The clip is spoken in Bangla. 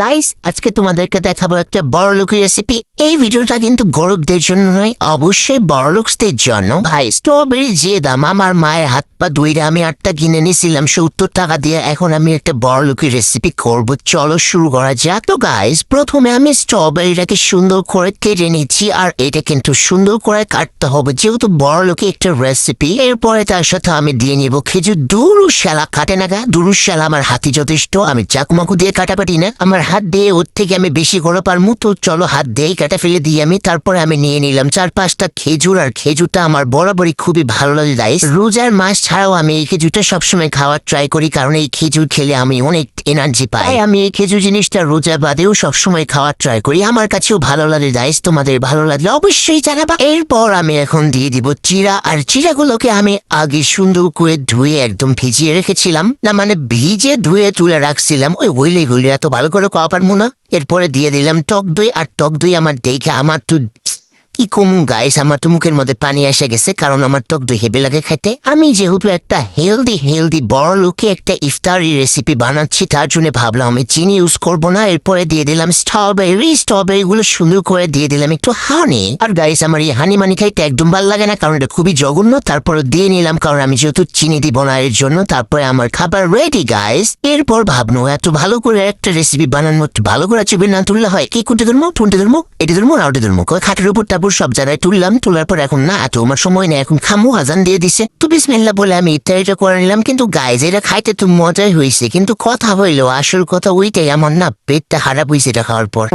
গাইস আজকে তোমাদেরকে দেখাবো একটা বড়লোকের রেসিপি। এই ভিডিওটা কিন্তু গরিবদের জন্য নয়, অবশ্যই বড়লোকদের জন্য। ভাই স্ট্রবেরি যে দাম, আমার মায়ের হাত পা ধুইরা আমি 8টা কিনে নিয়েছিলাম 70 টাকা দিয়ে। এখন আমি একটা বড়লোকের রেসিপি করব, চলো শুরু করা যাক। তো গাইস প্রথমে আমি স্ট্রবেরিটাকে সুন্দর করে কেটে নিচ্ছি, আর এটা কিন্তু সুন্দর করে কাটতে হবে যেহেতু বড়লোকে একটা রেসিপি। এরপরে তার সাথে আমি দিয়ে নিব খেজুর। দুরুশালা কাটে না গা, দুরুশালা আমার হাতি যথেষ্ট, আমি চাকুমাকু দিয়ে কাটা পারি না, আমার হাত দিয়ে ওর থেকে আমি বেশি করে পারমু। তো চলো হাত দিয়েই কাটা ফেলে দিই আমি। তারপরে আমি নিয়ে নিলাম 4-5টা খেজুর, আর খেজুরটা আমার বরাবরই খুবই ভালো লাগে গাইস। রোজার মাস ছাড়াও আমি এই খেজুরটা সবসময় খাওয়ার ট্রাই করি, কারণ এই খেজুর খেলে আমি অনেক এনার্জি পাই। আমি এই খেজুর জিনিসটা রোজা বাদেও সবসময় খাওয়ার ট্রাই করি, আমার কাছেও ভালো লাগে গাইস। তোমাদের ভালো লাগলে অবশ্যই জানাবা। এরপর আমি এখন দিয়ে দিব চিরা, আর চিরাগুলোকে আমি আগে সুন্দর করে ধুয়ে একদম ভিজিয়ে রেখেছিলাম, না মানে ভিজে ধুয়ে তুলে রাখছিলাম। ওইলে এত ভালো করে খাওয়া পারবো না। এরপরে দিয়ে দিলাম টক দই, আর টক দই আমার দেখে আমার তো কি কম গাইস, আমার তো মুখের মধ্যে পানি এসে গেছে, কারণ আমার টক দই হেবে লাগে খেতে। আমি যেহেতু একটা হেলদি বড় লোকে একটা ইফতারি রেসিপি বানাচ্ছি, তার জন্য ভাবলাম আমি চিনি ইউজ করব না। এরপরে দিয়ে দিলাম স্ট্রবেরি গুলো সুন্দর করে দিয়ে দিলাম একটু হানি। আর গাইস আমার এই হানি মানি খাইতে একদম ভালো লাগে না, কারণ এটা খুবই জঘন্য। তারপরে দিয়ে নিলাম, কারণ আমি যেহেতু চিনি দিব না এর জন্য। তারপরে আমার খাবার রেডি গাইস। এরপর ভাবনো এত ভালো করে একটা রেসিপি বানানো ভালো করে চুপি না তুললে হয় কি? কোনটা ধর্ম টুনটে ধর্ম, এটি ধর্ম না ওটি ধর্ম, খাটের উপর তারপর সব জায়গায় তুললাম। তোলার পর এখন না এত আমার সময় নেই, এখন খামু আজান দিয়ে দিছে। তো বিসমিল্লাহ বলে আমি ইফতারিটা করে নিলাম। কিন্তু গাইজ এটা খাইতে তো মজাই হয়েছে, কিন্তু কথা হইলো আসল কথা ওইটাই, আমার না পেটটা খারাপ হয়েছে এটা খাওয়ার পর।